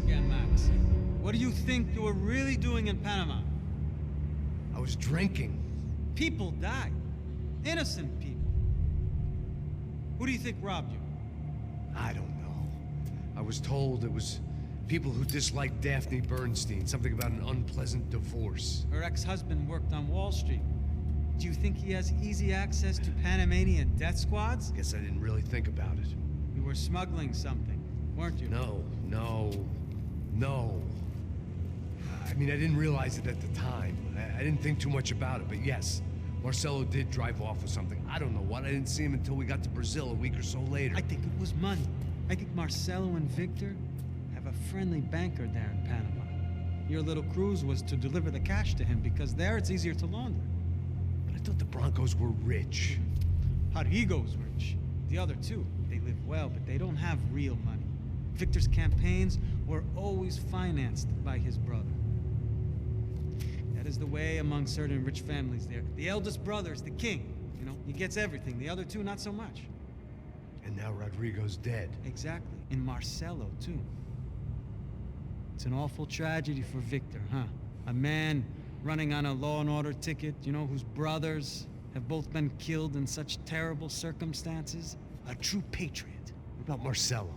again, Max. What do you think you were really doing in Panama? I was drinking. People died. Innocent people. Who do you think robbed you? I don't know. I was told it was people who disliked Daphne Bernstein, something about an unpleasant divorce. Her ex-husband worked on Wall Street. Do you think he has easy access to Panamanian death squads? Guess I didn't really think about it. You were smuggling something, weren't you? No. I mean, I didn't realize it at the time. I didn't think too much about it, but yes, Marcelo did drive off with something. I don't know what. I didn't see him until we got to Brazil a week or so later. I think it was money. I think Marcelo and Victor have a friendly banker there in Panama. Your little cruise was to deliver the cash to him because there it's easier to launder. But I thought the Broncos were rich. Rodrigo's rich. The other two, they live well, but they don't have real money. Victor's campaigns were always financed by his brother. That is the way among certain rich families there. The eldest brother is the king. You know, he gets everything. The other two, not so much. And now Rodrigo's dead. Exactly. And Marcelo, too. It's an awful tragedy for Victor, huh? A man running on a law and order ticket, you know, whose brothers have both been killed in such terrible circumstances. A true patriot. What about Marcelo?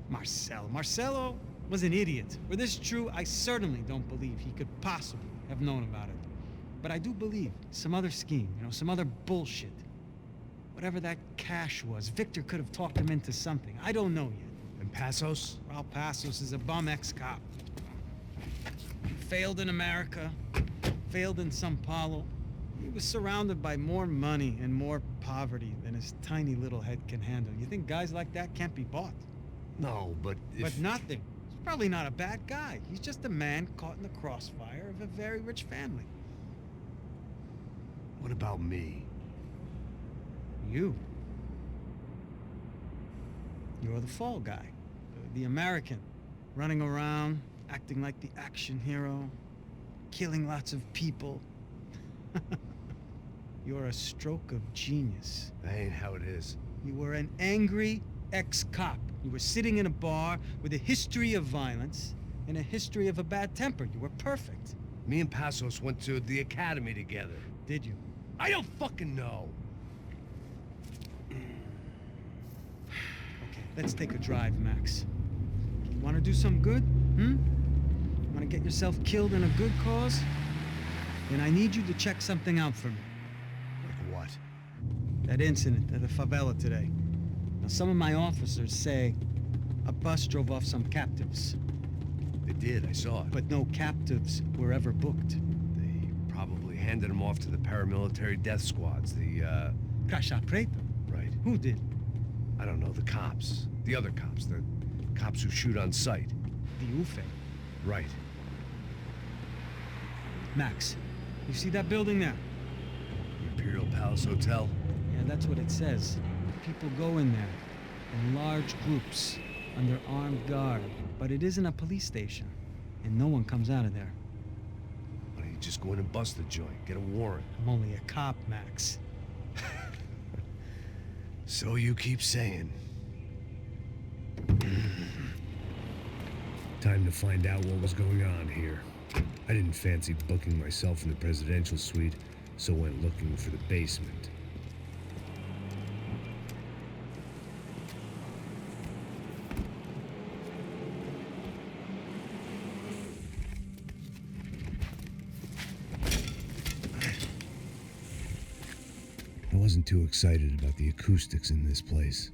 Marcelo was an idiot. Were this true, I certainly don't believe he could possibly have known about it. But I do believe some other scheme, you know, some other bullshit. Whatever that cash was, Victor could have talked him into something. I don't know yet. And Passos? Well, Passos is a bum ex-cop. Failed in America, failed in Sao Paulo. He was surrounded by more money and more poverty than his tiny little head can handle. You think guys like that can't be bought? No, but if... But nothing. He's probably not a bad guy. He's just a man caught in the crossfire of a very rich family. What about me? You. You're the fall guy. The American. Running around, acting like the action hero. Killing lots of people. You're a stroke of genius. That ain't how it is. You were an angry ex-cop. You were sitting in a bar with a history of violence and a history of a bad temper. You were perfect. Me and Passos went to the academy together. Did you? I don't fucking know. Okay, let's take a drive, Max. You want to do some good? Want to get yourself killed in a good cause? Then I need you to check something out for me. Like what? That incident at the favela today. Now, some of my officers say a bus drove off some captives. They did, I saw it. But no captives were ever booked. They probably handed them off to the paramilitary death squads, the, Caixa Preta? Right. Who did? I don't know, the cops. The other cops, the cops who shoot on sight. The UFE. Right. Max, you see that building there? Imperial Palace Hotel? Yeah, that's what it says. People go in there in large groups under armed guard. But it isn't a police station, and no one comes out of there. Why don't you just go in and bust the joint, get a warrant? I'm only a cop, Max. So you keep saying. Time to find out what was going on here. I didn't fancy booking myself in the presidential suite, so went looking for the basement. I wasn't too excited about the acoustics in this place.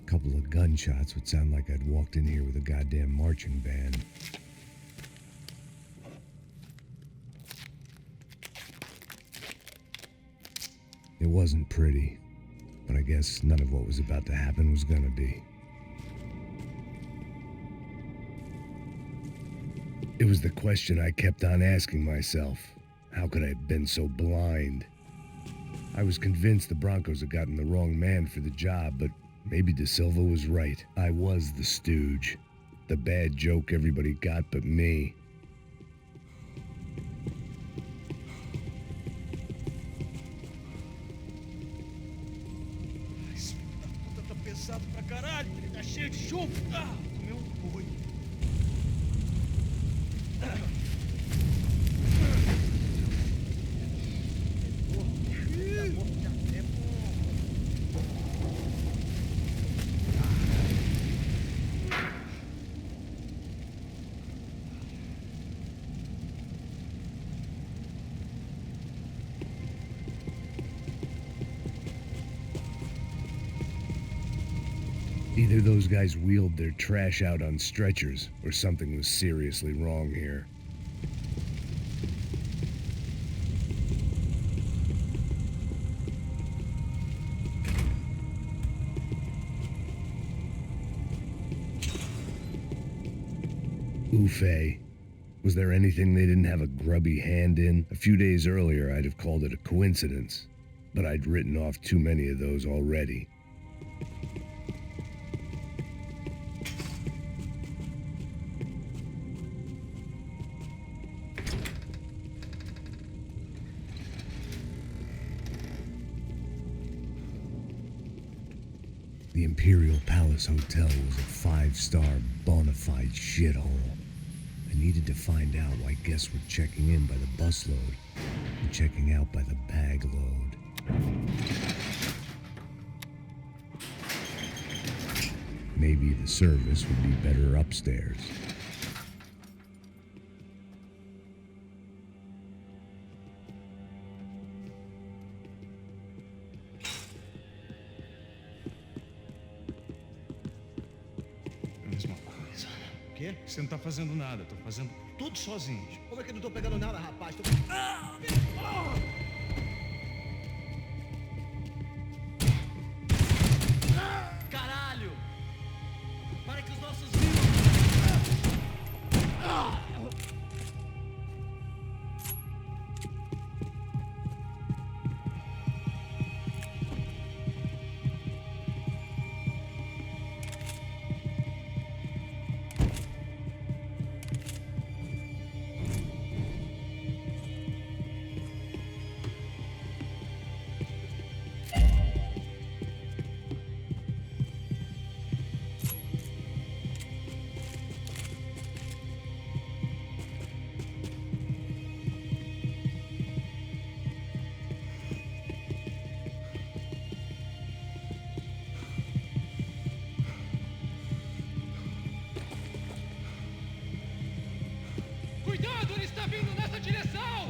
A couple of gunshots would sound like I'd walked in here with a goddamn marching band. It wasn't pretty, but I guess none of what was about to happen was gonna be. It was the question I kept on asking myself. How could I have been so blind? I was convinced the Broncos had gotten the wrong man for the job, but maybe De Silva was right. I was the stooge. The bad joke everybody got but me. Either those guys wheeled their trash out on stretchers, or something was seriously wrong here. Oof. Was there anything they didn't have a grubby hand in? A few days earlier, I'd have called it a coincidence, but I'd written off too many of those already. The Imperial Palace Hotel was a five-star, bona fide shithole. I needed to find out why guests were checking in by the busload and checking out by the bag load. Maybe the service would be better upstairs. Mesma coisa. O quê? Você não tá fazendo nada, tô fazendo tudo sozinho. Como é que eu não tô pegando nada, rapaz? Caralho! Para que os nossos Cuidado, ele está vindo nessa direção!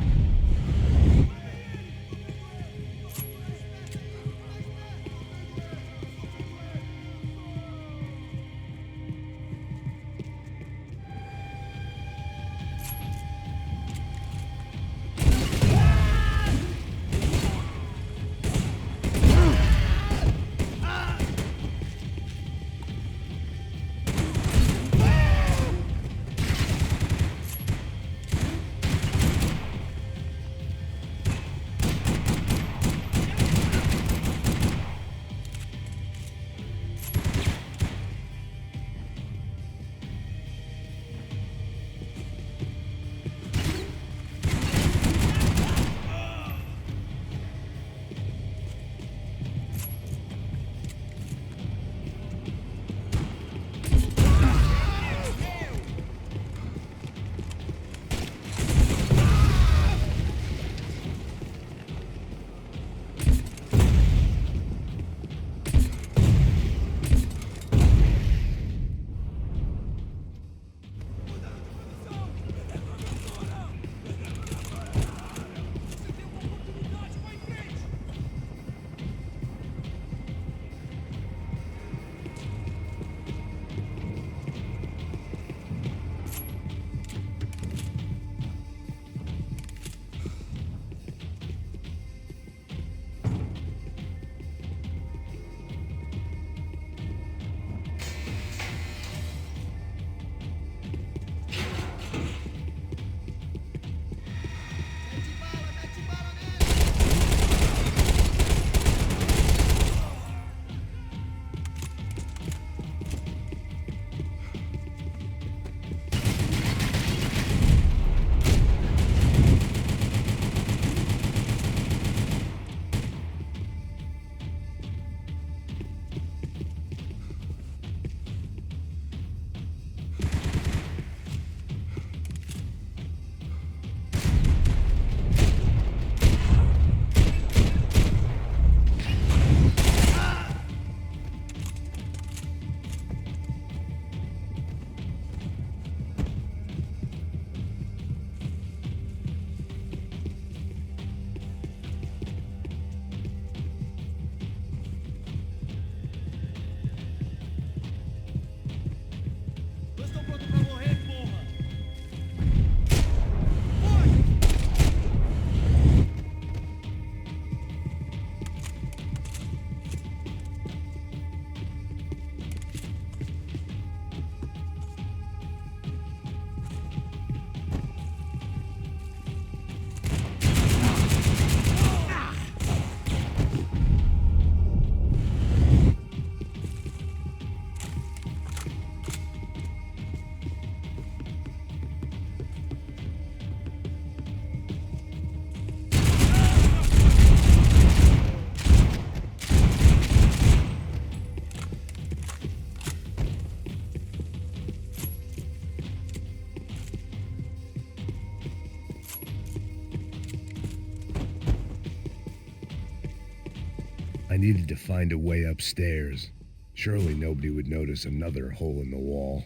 needed to find a way upstairs. Surely nobody would notice another hole in the wall.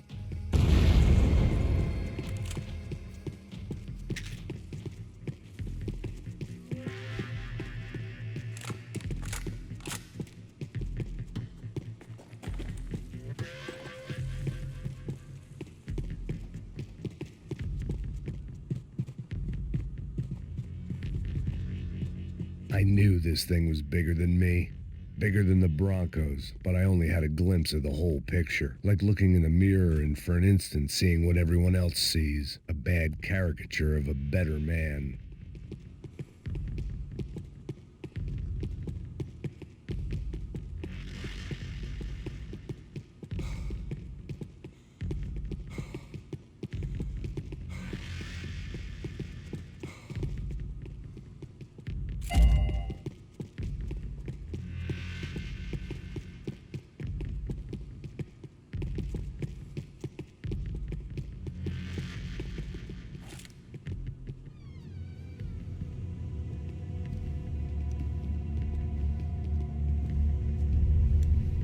I knew this thing was bigger than me, bigger than the Broncos, but I only had a glimpse of the whole picture, like looking in a mirror and for an instant seeing what everyone else sees, a bad caricature of a better man.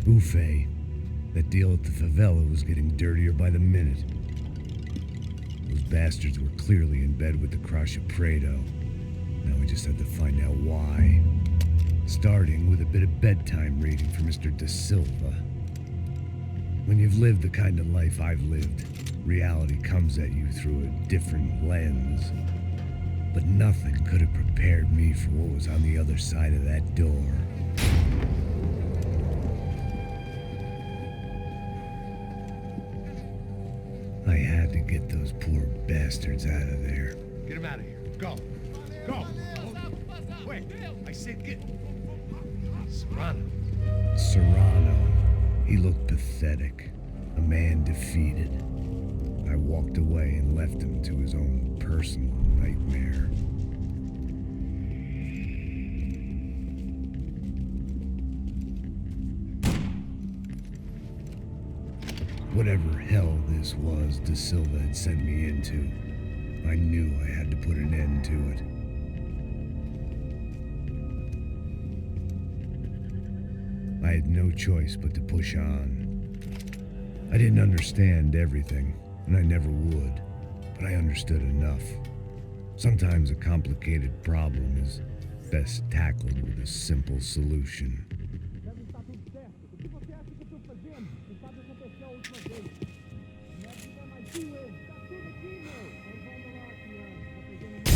Buffet. That deal at the favela was getting dirtier by the minute. Those bastards were clearly in bed with the Crusher Prado. Now we just had to find out why. Starting with a bit of bedtime reading for Mr. Da Silva. When you've lived the kind of life I've lived, reality comes at you through a different lens. But nothing could have prepared me for what was on the other side of that door. I had to get those poor bastards out of there. Get him out of here. Go. Go. Wait. I said get. Serrano. Serrano. He looked pathetic. A man defeated. I walked away and left him to his own personal nightmare. Whatever hell this was Da Silva had sent me into, I knew I had to put an end to it. I had no choice but to push on. I didn't understand everything, and I never would, but I understood enough. Sometimes a complicated problem is best tackled with a simple solution. Deve estar tudo certo. O que você acha que eu tô fazendo? Não sabe acontecer a última vez. O médico vai mais ele. Tá tudo aqui, meu. Então vamos lá, criança. Tá pegando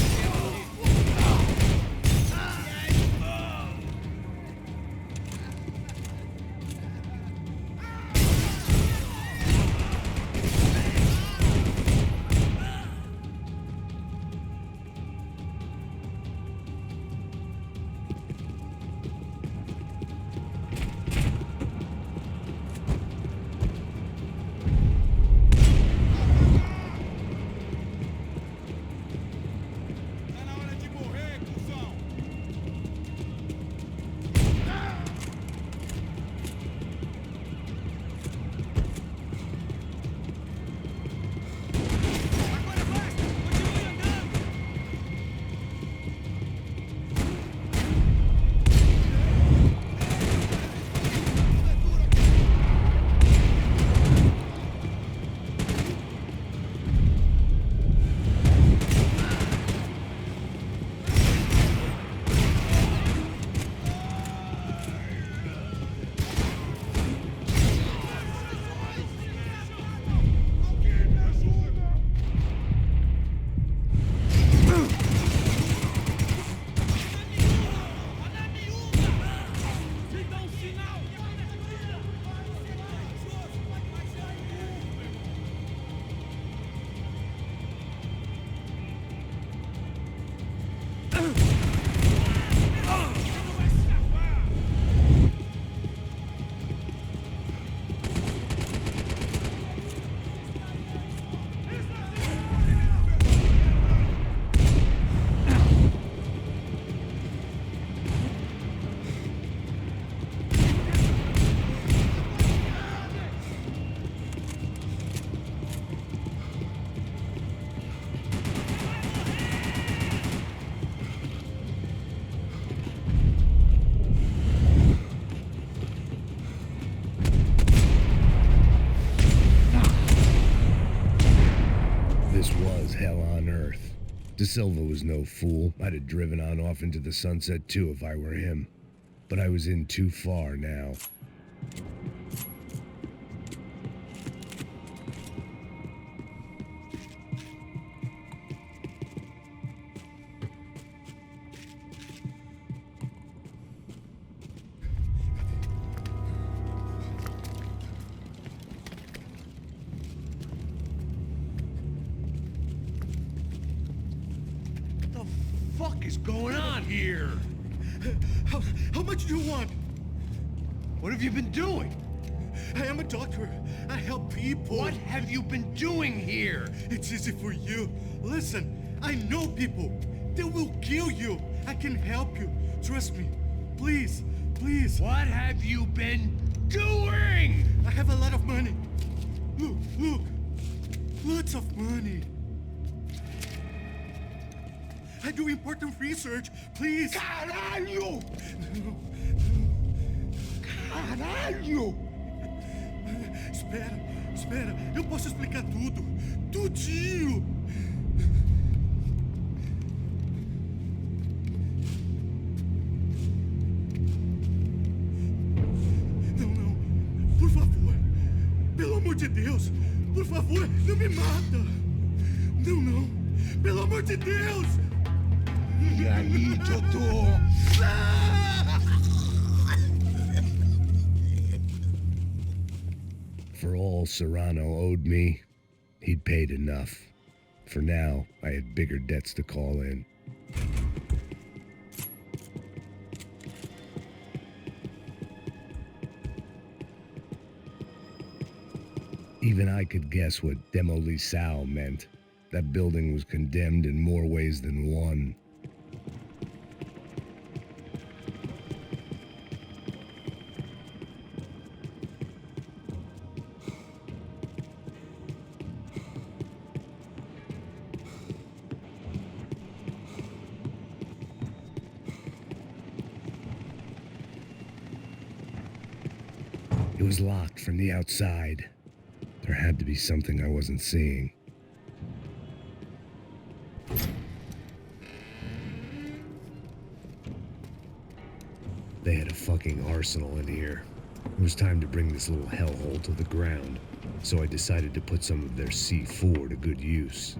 This was hell on earth. De Silva was no fool. I'd have driven on off into the sunset too if I were him. But I was in too far now. What the fuck is going on here? How much do you want? What have you been doing? I am a doctor. I help people. What have you been doing here? It's easy for you. Listen, I know people. They will kill you. I can help you. Trust me. Please, please. What have you been doing? I have a lot of money. Look, look. Lots of money. I do important research. Please. Caralho! Caralho! Espera, espera. Eu posso explicar tudo. Tudinho. Não, não. Por favor. Pelo amor de Deus. Por favor, não me mata. Não, não. Pelo amor de Deus. E aí, doutor? For all Serrano owed me, he'd paid enough. For now, I had bigger debts to call in. Even I could guess what Demolisal meant. That building was condemned in more ways than one. It was locked from the outside. There had to be something I wasn't seeing. They had a fucking arsenal in here. It was time to bring this little hellhole to the ground, so I decided to put some of their C4 to good use.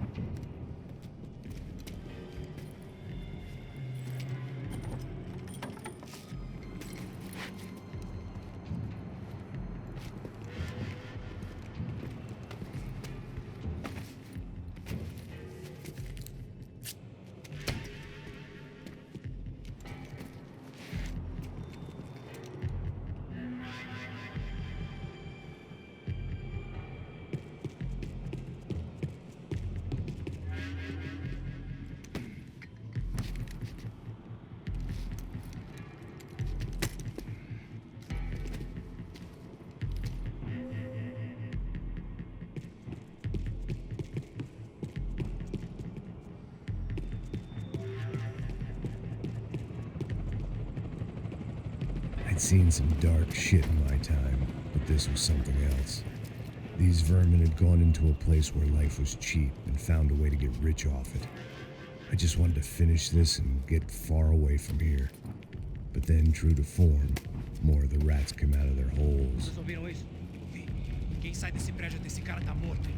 I'd seen some dark shit in my time, but this was something else. These vermin had gone into a place where life was cheap and found a way to get rich off it. I just wanted to finish this and get far away from here. But then, true to form, more of the rats came out of their holes. Vocês ouviram isso? Ouvi. Quem sai desse prédio desse cara tá morto.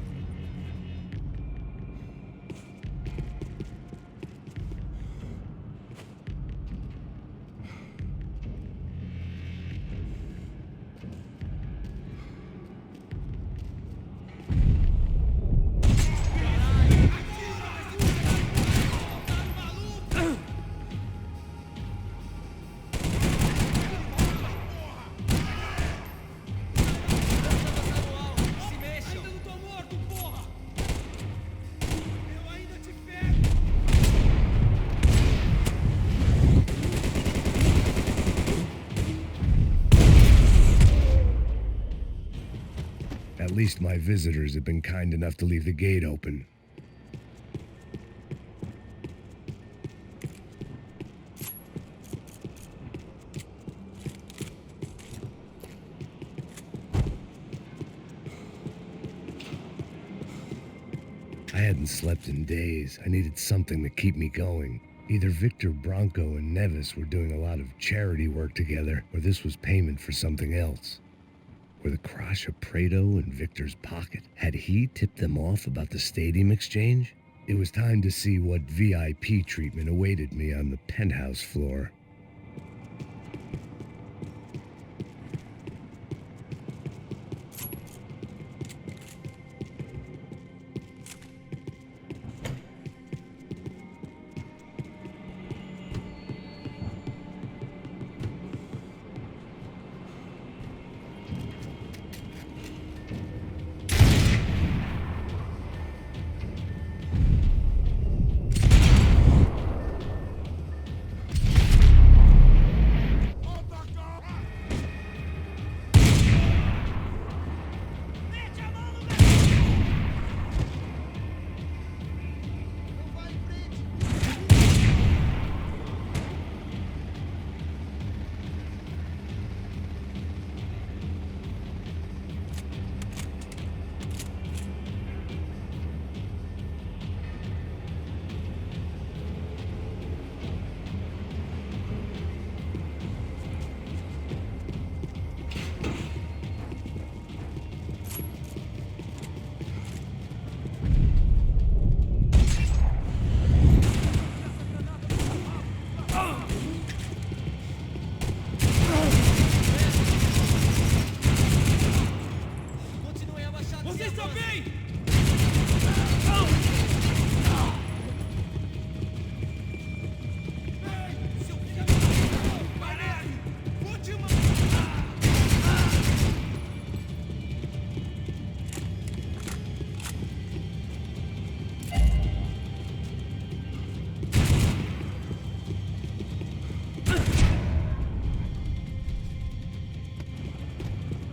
At least my visitors have been kind enough to leave the gate open. I hadn't slept in days. I needed something to keep me going. Either Victor Bronco and Nevis were doing a lot of charity work together, or this was payment for something else. Were the Crasha Prado in Victor's pocket? Had he tipped them off about the stadium exchange? It was time to see what VIP treatment awaited me on the penthouse floor.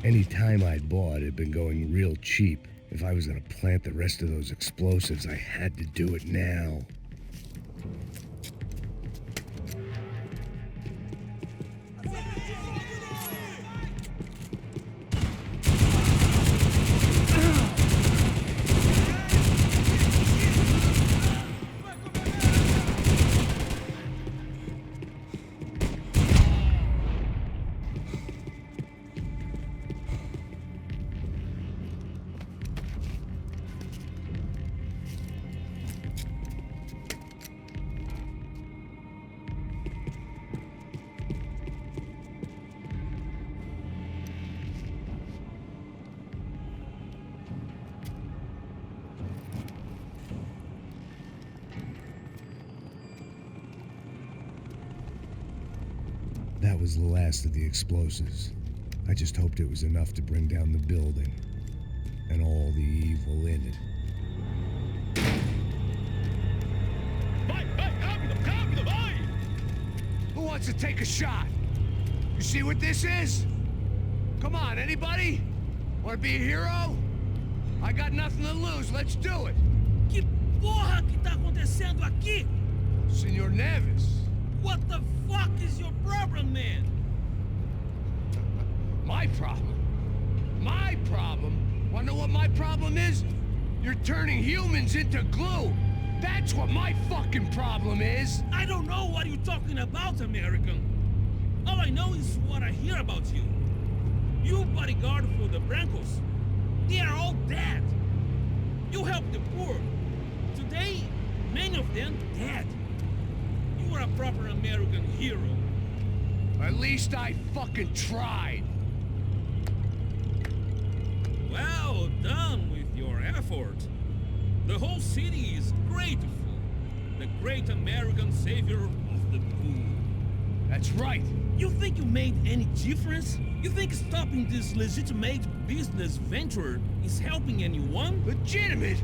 Any time I'd bought had been going real cheap. If I was gonna plant the rest of those explosives, I had to do it now. That was the last of the explosives. I just hoped it was enough to bring down the building and all the evil in it. Who wants to take a shot? You see what this is? Come on, anybody? Want to be a hero? I got nothing to lose. Let's do it. Que porra que tá acontecendo aqui? Senor Nevis. What the fuck is your problem, man? My problem? My problem? Wanna know what my problem is? You're turning humans into glue. That's what my fucking problem is. I don't know what you're talking about, American. All I know is what I hear about you. You bodyguard for the Brancos. They are all dead. You help the poor. Today, many of them dead. You are a proper American hero. At least I fucking tried. Well done with your effort. The whole city is grateful. The great American savior of the poor. That's right. You think you made any difference? You think stopping this legitimate business venture is helping anyone? Legitimate?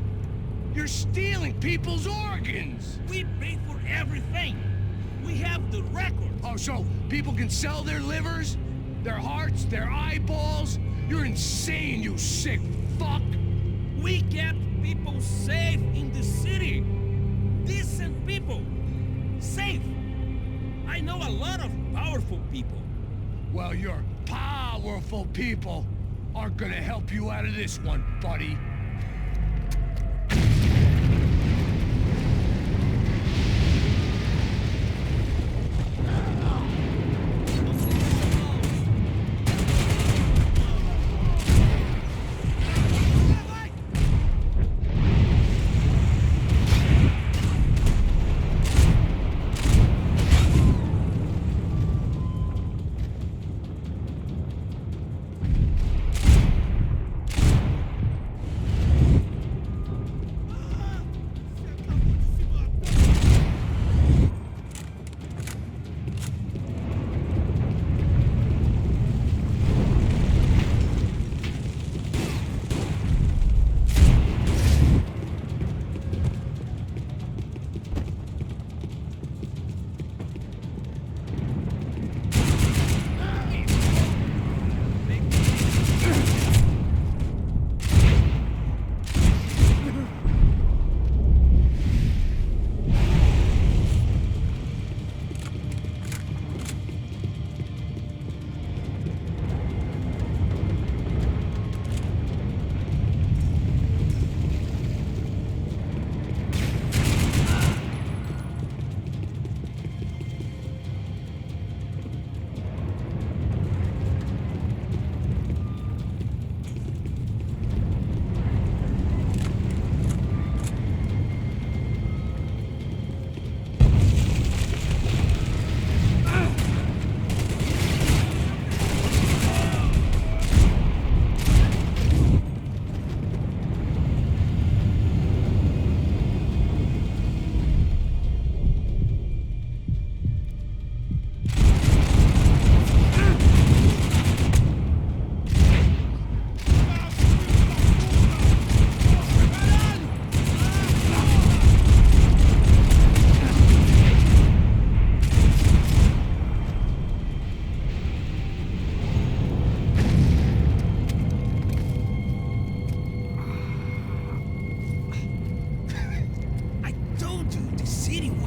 You're stealing people's organs! We pay for everything. We have the records. Oh, so people can sell their livers? Their hearts? Their eyeballs? You're insane, you sick fuck! We kept people safe in the city. Decent people. Safe. I know a lot of powerful people. Well, your powerful people aren't gonna help you out of this one, buddy.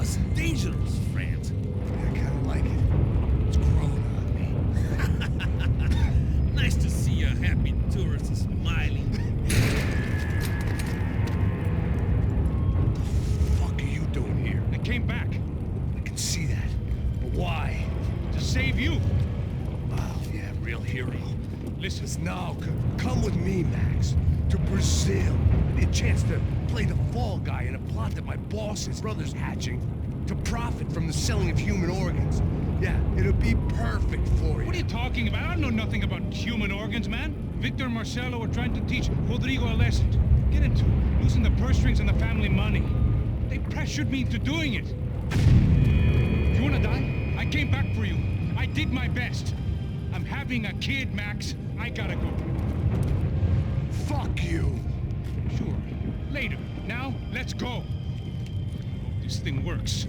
us dangerous, friends. I kinda like it. It's growing on me. Nice to see a happy tourist smiling. What the fuck are you doing here? I came back I can see that. But why? to save you. Wow, yeah, real hero. Listen, Now, come with me, Max. To Brazil. A chance to play the fall guy in a plot that my boss's brother's hatching. To profit from the selling of human organs. Yeah, it'll be perfect for you. what are you talking about? I don't know nothing about human organs, man. Victor and Marcelo are trying to teach Rodrigo a lesson. Get into it. Losing the purse strings and the family money. They pressured me into doing it. You wanna die? I came back for you. I did my best. I'm having a kid, Max. I gotta go. Fuck you. Sure. Later. Now, let's go. Hope this thing works.